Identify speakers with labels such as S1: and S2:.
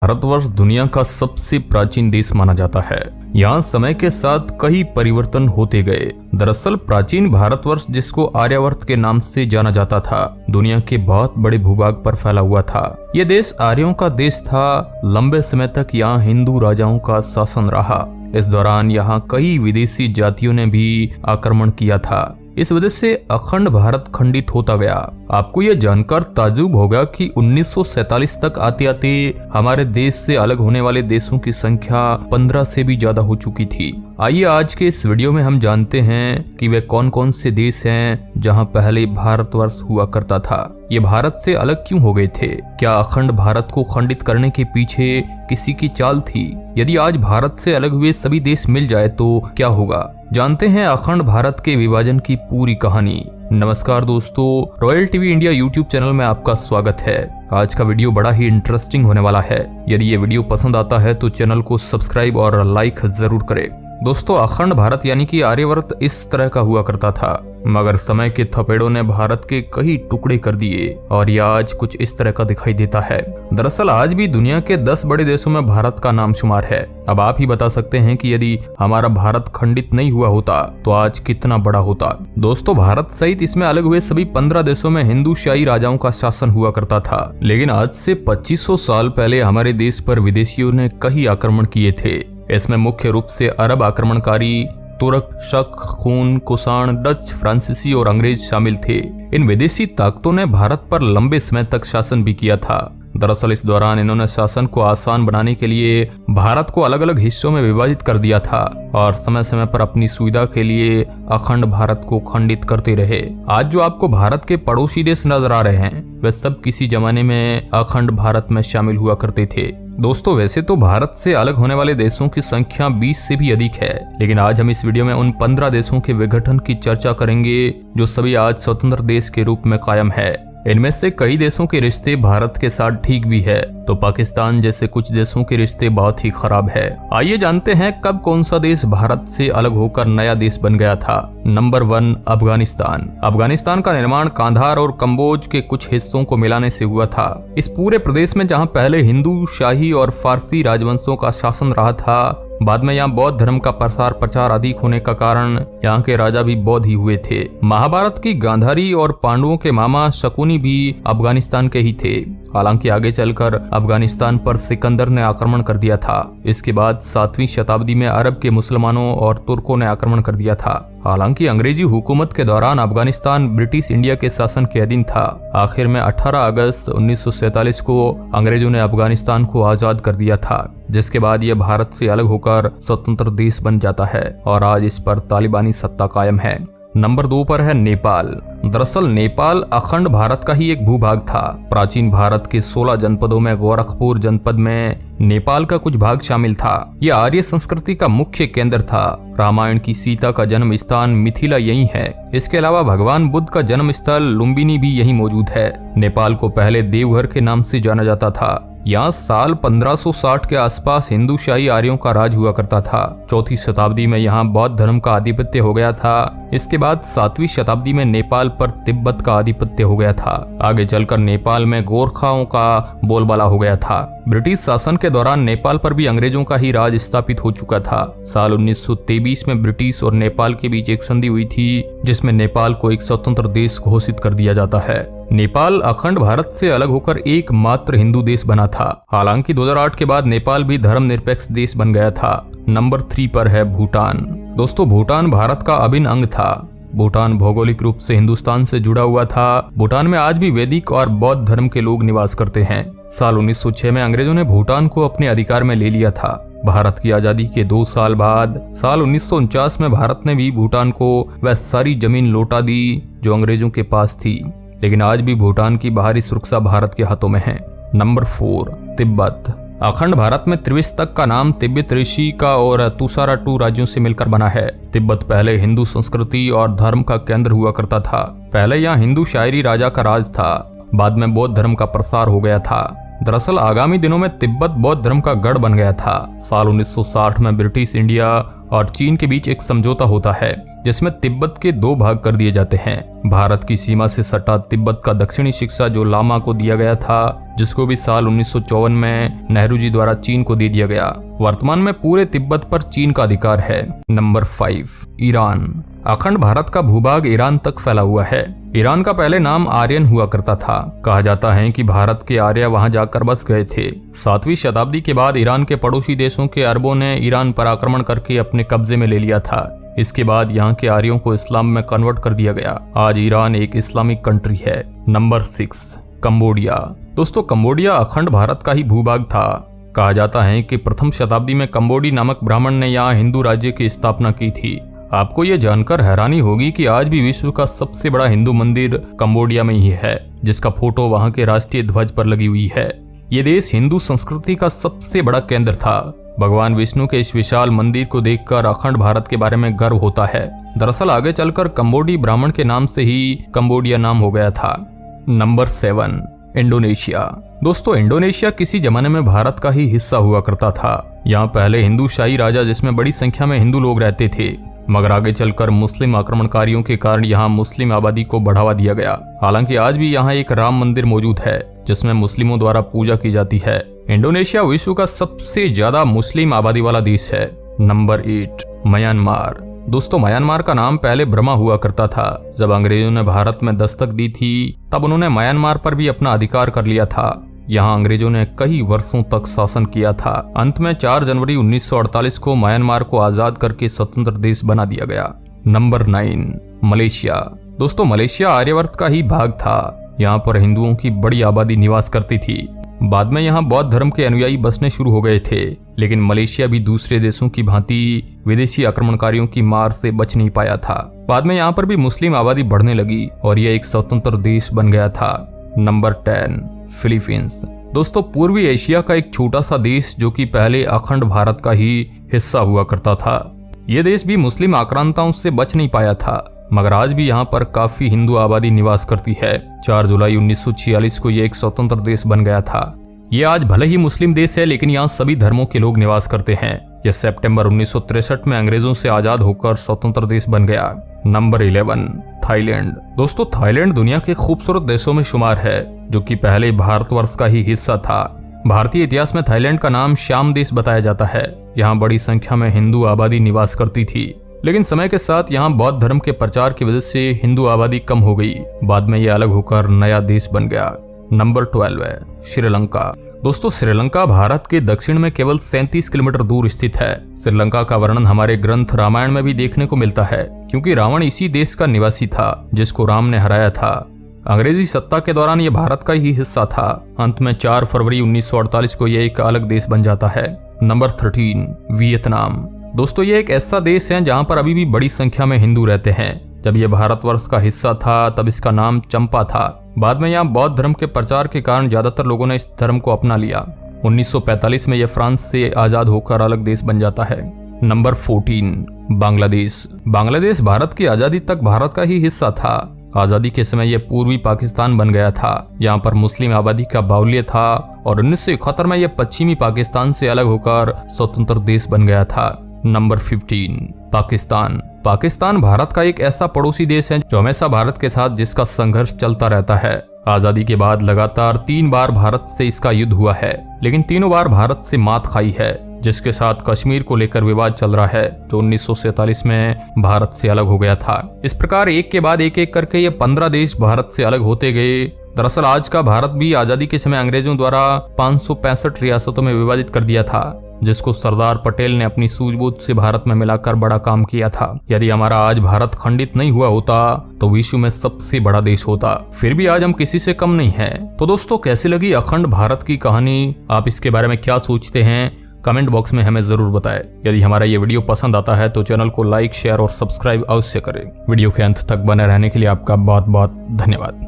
S1: भारतवर्ष दुनिया का सबसे प्राचीन देश माना जाता है। यहाँ समय के साथ कई परिवर्तन होते गए। दरअसल प्राचीन भारतवर्ष, जिसको आर्यावर्त के नाम से जाना जाता था, दुनिया के बहुत बड़े भूभाग पर फैला हुआ था। यह देश आर्यों का देश था। लंबे समय तक यहाँ हिंदू राजाओं का शासन रहा। इस दौरान यहाँ कई विदेशी जातियों ने भी आक्रमण किया था। इस वजह से अखंड भारत खंडित होता गया। आपको यह जानकर ताज्जुब होगा कि 1947 तक आते आते हमारे देश से अलग होने वाले देशों की संख्या 15 से भी ज्यादा हो चुकी थी। आइए आज के इस वीडियो में हम जानते हैं कि वे कौन कौन से देश हैं जहां पहले भारतवर्ष हुआ करता था। ये भारत से अलग क्यों हो गए थे? क्या अखंड भारत को खंडित करने के पीछे किसी की चाल थी? यदि आज भारत से अलग हुए सभी देश मिल जाए तो क्या होगा? जानते हैं अखंड भारत के विभाजन की पूरी कहानी। नमस्कार दोस्तों, royal TV India YouTube channel में आपका स्वागत है। आज का वीडियो बड़ा ही इंटरेस्टिंग होने वाला है। यदि ये वीडियो पसंद आता है तो चैनल को सब्सक्राइब और लाइक जरूर करें। दोस्तों, अखंड भारत यानी कि आर्यावर्त इस तरह का हुआ करता था, मगर समय के थपेड़ों ने भारत के कई टुकड़े कर दिए और यह आज कुछ इस तरह का दिखाई देता है। दरअसल आज भी दुनिया के 10 बड़े देशों में भारत का नाम शुमार है। अब आप ही बता सकते हैं कि यदि हमारा भारत खंडित नहीं हुआ होता तो आज कितना बड़ा होता। दोस्तों, भारत सहित इसमें अलग हुए सभी 15 देशों में हिंदूशाही राजाओं का शासन हुआ करता था। लेकिन आज से 2500 साल पहले हमारे देश पर विदेशियों ने कई आक्रमण किए थे। इसमें मुख्य रूप से अरब आक्रमणकारी, तुर्क, शक, खून, कुषाण, डच, फ्रांसीसी और अंग्रेज शामिल थे। इन विदेशी ताकतों ने भारत पर लंबे समय तक शासन भी किया था। दरअसल इस दौरान इन्होंने शासन को आसान बनाने के लिए भारत को अलग अलग हिस्सों में विभाजित कर दिया था और समय समय पर अपनी सुविधा के लिए अखंड भारत को खंडित करते रहे। आज जो आपको भारत के पड़ोसी देश नजर आ रहे हैं, वे सब किसी जमाने में अखंड भारत में शामिल हुआ करते थे। दोस्तों, वैसे तो भारत से अलग होने वाले देशों की संख्या 20 से भी अधिक है, लेकिन आज हम इस वीडियो में उन 15 देशों के विघटन की चर्चा करेंगे जो सभी आज स्वतंत्र देश के रूप में कायम है। इनमें से कई देशों के रिश्ते भारत के साथ ठीक भी है, तो पाकिस्तान जैसे कुछ देशों के रिश्ते बहुत ही खराब है। आइए जानते हैं कब कौन सा देश भारत से अलग होकर नया देश बन गया था। नंबर 1, अफगानिस्तान। अफगानिस्तान का निर्माण कांधार और कम्बोज के कुछ हिस्सों को मिलाने से हुआ था। इस पूरे प्रदेश में जहां पहले हिंदू, शाही और फारसी राजवंशों का शासन रहा था, बाद में यहाँ बौद्ध धर्म का प्रसार प्रचार अधिक होने का कारण यहाँ के राजा भी बौद्ध ही हुए थे। महाभारत की गांधारी और पांडवों के मामा शकुनी भी अफगानिस्तान के ही थे। हालांकि आगे चलकर अफगानिस्तान पर सिकंदर ने आक्रमण कर दिया था। इसके बाद 7वीं शताब्दी में अरब के मुसलमानों और तुर्कों ने आक्रमण कर दिया था। हालांकि अंग्रेजी हुकूमत के दौरान अफगानिस्तान ब्रिटिश इंडिया के शासन के अधीन था। आखिर में 18 अगस्त 1947 को अंग्रेजों ने अफगानिस्तान को आजाद कर दिया था, जिसके बाद यह भारत से अलग होकर स्वतंत्र देश बन जाता है और आज इस पर तालिबानी सत्ता कायम है। नंबर 2 पर है नेपाल। दरअसल नेपाल अखंड भारत का ही एक भूभाग था। प्राचीन भारत के 16 जनपदों में गोरखपुर जनपद में नेपाल का कुछ भाग शामिल था। यह आर्य संस्कृति का मुख्य केंद्र था। रामायण की सीता का जन्म स्थान मिथिला यही है। इसके अलावा भगवान बुद्ध का जन्म स्थल लुम्बिनी भी यही मौजूद है। नेपाल को पहले देवघर के नाम से जाना जाता था। यहाँ साल 1560 के आसपास हिंदूशाही आर्यों का राज हुआ करता था। 4वीं शताब्दी में यहाँ बौद्ध धर्म का आधिपत्य हो गया था। इसके बाद 7वीं शताब्दी में नेपाल पर तिब्बत का आधिपत्य हो गया था। आगे चलकर नेपाल में गोरखाओं का बोलबाला हो गया था। ब्रिटिश शासन के दौरान नेपाल पर भी अंग्रेजों का ही राज स्थापित हो चुका था। साल 1923 में ब्रिटिश और नेपाल के बीच एक संधि हुई थी, जिसमें नेपाल को एक स्वतंत्र देश घोषित कर दिया जाता है। नेपाल अखंड भारत से अलग होकर एकमात्र हिंदू देश बना था। हालांकि 2008 के बाद नेपाल भी धर्मनिरपेक्ष देश बन गया था। नंबर 3 पर है भूटान। दोस्तों, भूटान भारत का अभिन्न अंग था। भूटान भौगोलिक रूप से हिंदुस्तान से जुड़ा हुआ था। भूटान में आज भी वैदिक और बौद्ध धर्म के लोग निवास करते हैं। साल 1906 में अंग्रेजों ने भूटान को अपने अधिकार में ले लिया था। भारत की आजादी के 2 साल बाद साल 1949 में भारत ने भी भूटान को वह सारी जमीन लौटा दी जो अंग्रेजों के पास थी। लेकिन आज भी भूटान की बाहरी सुरक्षा भारत के हाथों में है। नंबर 4, तिब्बत। अखंड भारत में त्रिविशतक का नाम तिब्बत ऋषि का और तुसाराटू राज्यों से मिलकर बना है। तिब्बत पहले हिंदू संस्कृति और धर्म का केंद्र हुआ करता था। पहले यहाँ हिंदू शायरी राजा का राज था। बाद में बौद्ध धर्म का प्रसार हो गया था। दरअसल आगामी दिनों में तिब्बत बौद्ध धर्म का गढ़ बन गया था। साल 1960 में ब्रिटिश इंडिया और चीन के बीच एक समझौता होता है, जिसमें तिब्बत के 2 भाग कर दिए जाते हैं। भारत की सीमा से सटा तिब्बत का दक्षिणी हिस्सा जो लामा को दिया गया था, जिसको भी साल 1954 में नेहरू जी द्वारा चीन को दे दिया गया। वर्तमान में पूरे तिब्बत पर चीन का अधिकार है। Number 5, Iran. अखंड भारत का भूभाग ईरान तक फैला हुआ है। ईरान का पहले नाम आर्यन हुआ करता था। कहा जाता है कि भारत के आर्य वहां जाकर बस गए थे। 7वीं शताब्दी के बाद ईरान के पड़ोसी देशों के अरबों ने ईरान पर आक्रमण करके अपने कब्जे में ले लिया था। इसके बाद यहाँ के आर्यों को इस्लाम में कन्वर्ट कर दिया गया। आज ईरान एक इस्लामिक कंट्री है। Number 6, Cambodia. दोस्तों, कंबोडिया अखंड भारत का ही भूभाग था। कहा जाता है कि प्रथम शताब्दी में कंबोडी नामक ब्राह्मण ने यहाँ हिंदू राज्य की स्थापना की थी। आपको ये जानकर हैरानी होगी कि आज भी विश्व का सबसे बड़ा हिंदू मंदिर कंबोडिया में ही है, जिसका फोटो वहाँ के राष्ट्रीय ध्वज पर लगी हुई है। ये देश हिंदू संस्कृति का सबसे बड़ा केंद्र था। भगवान विष्णु के इस विशाल मंदिर को देखकर अखंड भारत के बारे में गर्व होता है। दरअसल आगे चलकर कंबोडी ब्राह्मण के नाम से ही कंबोडिया नाम हो गया था। Number 7, Indonesia. दोस्तों, इंडोनेशिया किसी जमाने में भारत का ही हिस्सा हुआ करता था। यहाँ पहले हिंदू शाही राजा जिसमें बड़ी संख्या में हिंदू लोग रहते थे, मगर आगे चलकर मुस्लिम आक्रमणकारियों के कारण यहाँ मुस्लिम आबादी को बढ़ावा दिया गया। हालांकि आज भी यहाँ एक राम मंदिर मौजूद है जिसमें मुस्लिमों द्वारा पूजा की जाती है। इंडोनेशिया विश्व का सबसे ज्यादा मुस्लिम आबादी वाला देश है। Number 8, Myanmar. दोस्तों, म्यांमार का नाम पहले बर्मा हुआ करता था। जब अंग्रेजों ने भारत में दस्तक दी थी तब उन्होंने म्यांमार पर भी अपना अधिकार कर लिया था। यहाँ अंग्रेजों ने कई वर्षों तक शासन किया था। अंत में 4 जनवरी 1948 को म्यांमार को आजाद करके स्वतंत्र देश बना दिया गया। Number 9, Malaysia. दोस्तों, मलेशिया आर्यवर्त का ही भाग था। यहाँ पर हिंदुओं की बड़ी आबादी निवास करती थी। बाद में यहाँ बौद्ध धर्म के अनुयायी बसने शुरू हो गए थे, लेकिन मलेशिया भी दूसरे देशों की भांति विदेशी आक्रमणकारियों की मार से बच नहीं पाया था। बाद में यहाँ पर भी मुस्लिम आबादी बढ़ने लगी और यह एक स्वतंत्र देश बन गया था। Number 10, Philippines. दोस्तों, पूर्वी एशिया का एक छोटा सा देश जो कि पहले अखंड भारत का ही हिस्सा हुआ करता था। यह देश भी मुस्लिम आक्रांताओं से बच नहीं पाया था, मगर आज भी यहाँ पर काफी हिंदू आबादी निवास करती है। 4 जुलाई 1946 को यह एक स्वतंत्र देश बन गया था। ये आज भले ही मुस्लिम देश है, लेकिन यहाँ सभी धर्मों के लोग निवास करते हैं। यह सितंबर 1963 में अंग्रेजों से आजाद होकर स्वतंत्र देश बन गया। Number 11, Thailand. दोस्तों, थाईलैंड दुनिया के खूबसूरत देशों में शुमार है, जो कि पहले भारतवर्ष का ही हिस्सा था। भारतीय इतिहास में थाईलैंड का नाम श्याम देश बताया जाता है। यहाँ बड़ी संख्या में हिंदू आबादी निवास करती थी, लेकिन समय के साथ यहाँ बौद्ध धर्म के प्रचार की वजह से हिंदू आबादी कम हो गई। बाद में यह अलग होकर नया देश बन गया। नंबर 12 है श्रीलंका। दोस्तों, श्रीलंका भारत के दक्षिण में केवल 37 किलोमीटर दूर स्थित है। श्रीलंका का वर्णन हमारे ग्रंथ रामायण में भी देखने को मिलता है, क्योंकि रावण इसी देश का निवासी था जिसको राम ने हराया था। अंग्रेजी सत्ता के दौरान यह भारत का ही हिस्सा था। अंत में 4 फरवरी 1948 को यह एक अलग देश बन जाता है। Number 13, Vietnam. दोस्तों, ये एक ऐसा देश है जहाँ पर अभी भी बड़ी संख्या में हिंदू रहते हैं। जब यह भारतवर्ष का हिस्सा था तब इसका नाम चंपा था। बाद में यहाँ बौद्ध धर्म के प्रचार के कारण ज्यादातर लोगों ने इस धर्म को अपना लिया। 1945 में यह फ्रांस से आजाद होकर अलग देश बन जाता है। नंबर 14, बांग्लादेश। बांग्लादेश भारत की आजादी तक भारत का ही हिस्सा था। आजादी के समय यह पूर्वी पाकिस्तान बन गया था। यहाँ पर मुस्लिम आबादी का बाहुल्य था और 1971 में यह पश्चिमी पाकिस्तान से अलग होकर स्वतंत्र देश बन गया था। नंबर 15, पाकिस्तान। पाकिस्तान भारत का एक ऐसा पड़ोसी देश है जो हमेशा भारत के साथ जिसका संघर्ष चलता रहता है। आजादी के बाद लगातार 3 बार भारत से इसका युद्ध हुआ है, लेकिन तीनों बार भारत से मात खाई है, जिसके साथ कश्मीर को लेकर विवाद चल रहा है, जो 1947 में भारत से अलग हो गया था। इस प्रकार एक के बाद एक करके ये 15 देश भारत से अलग होते गए। दरअसल आज का भारत भी आजादी के समय अंग्रेजों द्वारा 565 रियासतों में विभाजित कर दिया था, जिसको सरदार पटेल ने अपनी सूझबूझ से भारत में मिलाकर बड़ा काम किया था। यदि हमारा आज भारत खंडित नहीं हुआ होता तो विश्व में सबसे बड़ा देश होता। फिर भी आज हम किसी से कम नहीं हैं। तो दोस्तों, कैसी लगी अखंड भारत की कहानी? आप इसके बारे में क्या सोचते हैं? कमेंट बॉक्स में हमें जरूर बताएं। यदि हमारा ये वीडियो पसंद आता है तो चैनल को लाइक, शेयर और सब्सक्राइब अवश्य करें। वीडियो के अंत तक बने रहने के लिए आपका बहुत बहुत धन्यवाद।